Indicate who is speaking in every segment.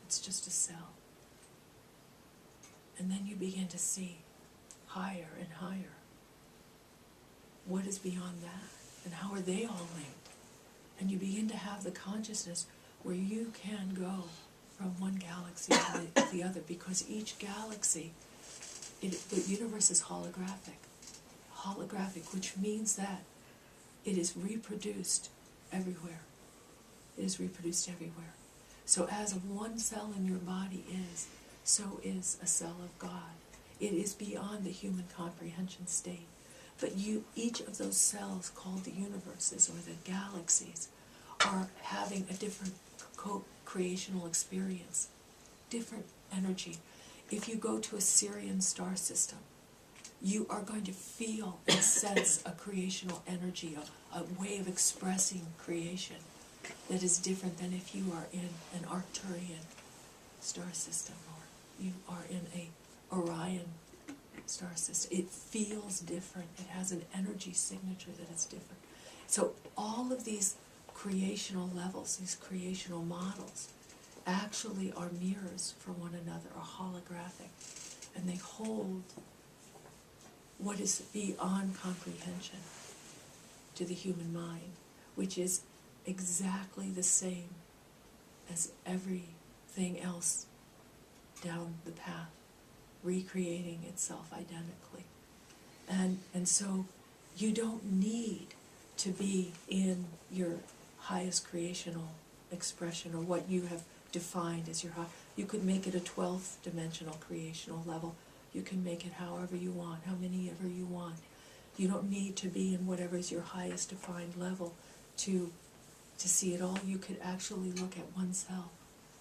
Speaker 1: It's just a cell. And then you begin to see higher and higher. What is beyond that? And how are they all linked? And you begin to have the consciousness where you can go from one galaxy to the other, because each galaxy, the universe is holographic. Holographic, which means that it is reproduced everywhere. It is reproduced everywhere. So as one cell in your body is, so is a cell of God. It is beyond the human comprehension state. But each of those cells called the universes or the galaxies are having a different co-creational experience, different energy. If you go to a Syrian star system, you are going to feel and sense a creational energy, a way of expressing creation that is different than if you are in an Arcturian star system or you are in a Orion star system. It feels different. It has an energy signature that is different. So all of these creational levels, these creational models, actually are mirrors for one another, are holographic, and they hold what is beyond comprehension to the human mind, which is exactly the same as everything else down the path, recreating itself identically. And so you don't need to be in your highest creational expression or what you have defined as your high. You could make it a 12th dimensional creational level. You can make it however you want, how many ever you want. You don't need to be in whatever is your highest defined level to see it all. You could actually look at oneself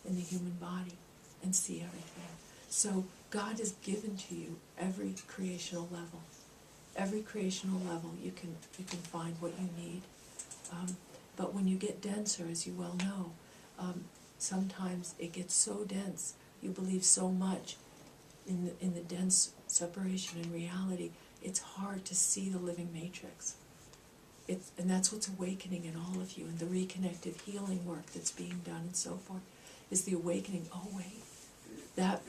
Speaker 1: in the human body and see everything. So God has given to you every creational level. Every creational level you can find what you need. But when you get denser, as you well know, sometimes it gets so dense, you believe so much in the dense separation in reality, it's hard to see the living matrix. And that's what's awakening in all of you, and the reconnective healing work that's being done and so forth, is the awakening, oh wait, that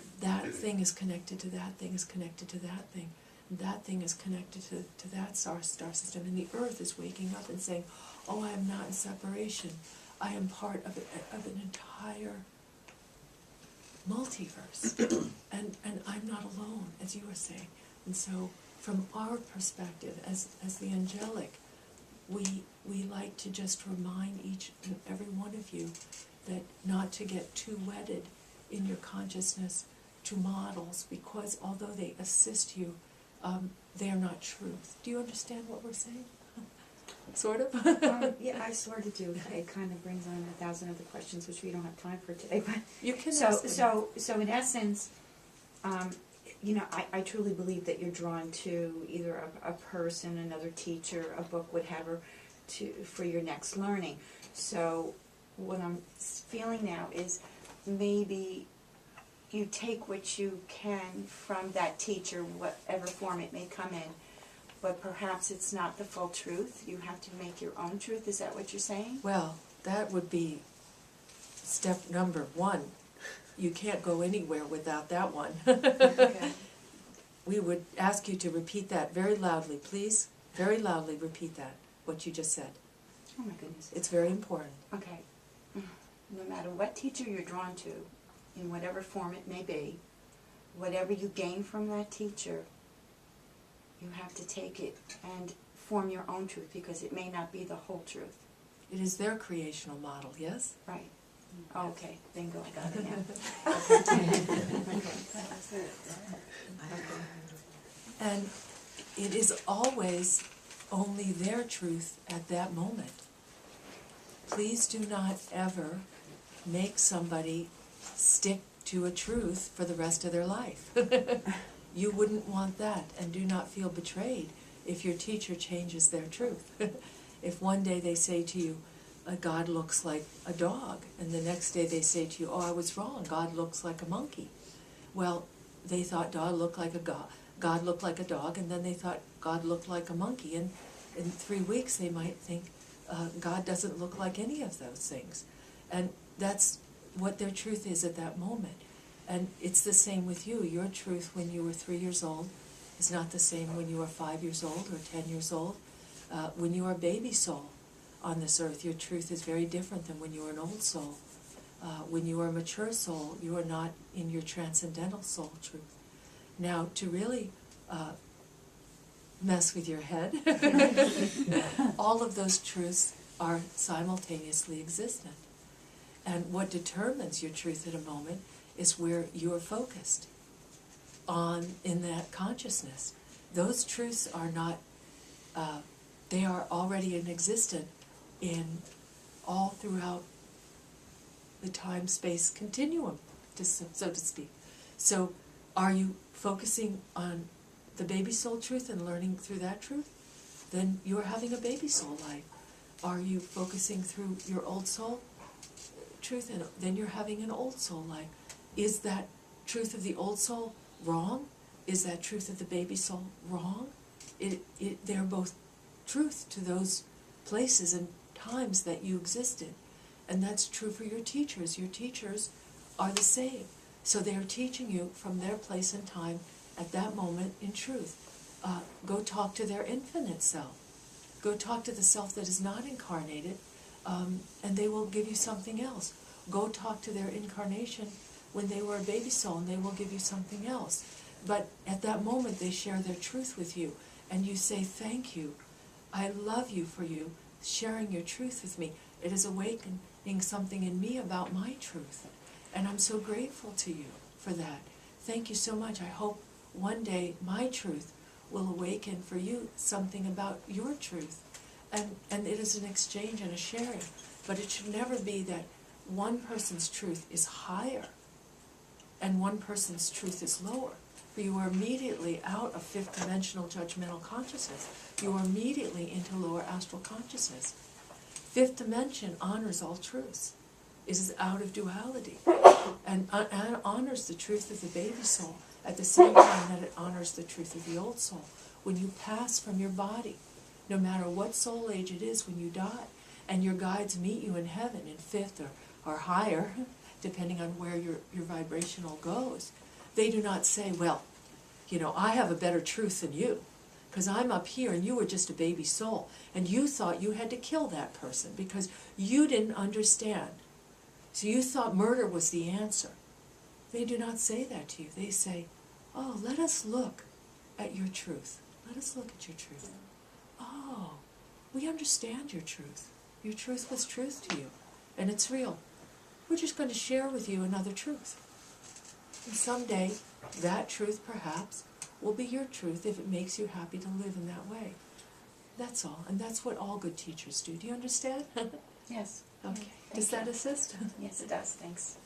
Speaker 1: thing is connected to that thing, is connected to that thing, and that thing is connected to that star system, and the earth is waking up and saying, oh, I am not in separation, I am part of an entire multiverse, and I'm not alone, as you were saying. And so from our perspective as the angelic, we like to just remind each and every one of you that not to get too wedded in your consciousness to models, because although they assist you, they are not truth. Do you understand what we're saying? Sort of?
Speaker 2: Yeah, I sort of do. It kind of brings on 1,000 other questions, which we don't have time for today. But
Speaker 1: you can
Speaker 2: so in essence, I truly believe that you're drawn to either a person, another teacher, a book, whatever, for your next learning. So what I'm feeling now is maybe you take what you can from that teacher, whatever form it may come in, but perhaps it's not the full truth. You have to make your own truth. Is that what you're saying?
Speaker 1: Well, that would be step number one. You can't go anywhere without that one.
Speaker 2: Okay.
Speaker 1: We would ask you to repeat that very loudly, please. Very loudly repeat that, what you just said.
Speaker 2: Oh my goodness.
Speaker 1: It's very important.
Speaker 2: Okay. No matter what teacher you're drawn to, in whatever form it may be, whatever you gain from that teacher, you have to take it and form your own truth, because it may not be the whole truth.
Speaker 1: It is their creational model, yes?
Speaker 2: Right. Okay, bingo, I got it now.
Speaker 1: And it is always only their truth at that moment. Please do not ever make somebody stick to a truth for the rest of their life. You wouldn't want that, and do not feel betrayed if your teacher changes their truth. If one day they say to you, God looks like a dog, and the next day they say to you, oh, I was wrong, God looks like a monkey. Well, they thought God looked like a dog, and then they thought God looked like a monkey, and in 3 weeks they might think God doesn't look like any of those things. And that's what their truth is at that moment. And it's the same with you. Your truth when you were 3 years old is not the same when you are 5 years old or 10 years old. When you are a baby soul on this earth, your truth is very different than when you are an old soul. When you are a mature soul, you are not in your transcendental soul truth. Now, to really mess with your head, all of those truths are simultaneously existent. And what determines your truth at a moment is where you are focused on in that consciousness. Those truths are not, they are already in existence in all throughout the time-space continuum, so to speak. So are you focusing on the baby soul truth and learning through that truth? Then you're having a baby soul life. Are you focusing through your old soul truth, and then you're having an old soul life? Is that truth of the old soul wrong? Is that truth of the baby soul wrong? They're both truth to those places and times that you existed. And that's true for your teachers. Your teachers are the same. So they are teaching you from their place and time at that moment in truth. Go talk to their infinite self. Go talk to the self that is not incarnated, and they will give you something else. Go talk to their incarnation when they were a baby soul, and they will give you something else. But at that moment, they share their truth with you, and you say, thank you. I love you for you sharing your truth with me. It is awakening something in me about my truth, and I'm so grateful to you for that. Thank you so much. I hope one day my truth will awaken for you something about your truth. And it is an exchange and a sharing. But it should never be that one person's truth is higher and one person's truth is lower. For you are immediately out of fifth dimensional judgmental consciousness. You are immediately into lower astral consciousness. Fifth dimension honors all truths. It is out of duality and honors the truth of the baby soul at the same time that it honors the truth of the old soul. When you pass from your body, no matter what soul age it is when you die, and your guides meet you in heaven in fifth or higher, depending on where your vibrational goes, they do not say, well, you know, I have a better truth than you, because I'm up here and you were just a baby soul, and you thought you had to kill that person because you didn't understand. So you thought murder was the answer. They do not say that to you. They say, oh, let us look at your truth. Let us look at your truth. Oh, we understand your truth. Your truth was truth to you, and it's real. We're just going to share with you another truth. And someday, that truth, perhaps, will be your truth if it makes you happy to live in that way. That's all. And that's what all good teachers do. Do you understand?
Speaker 2: Yes.
Speaker 1: Okay. Does that assist?
Speaker 2: Yes, it does. Thanks.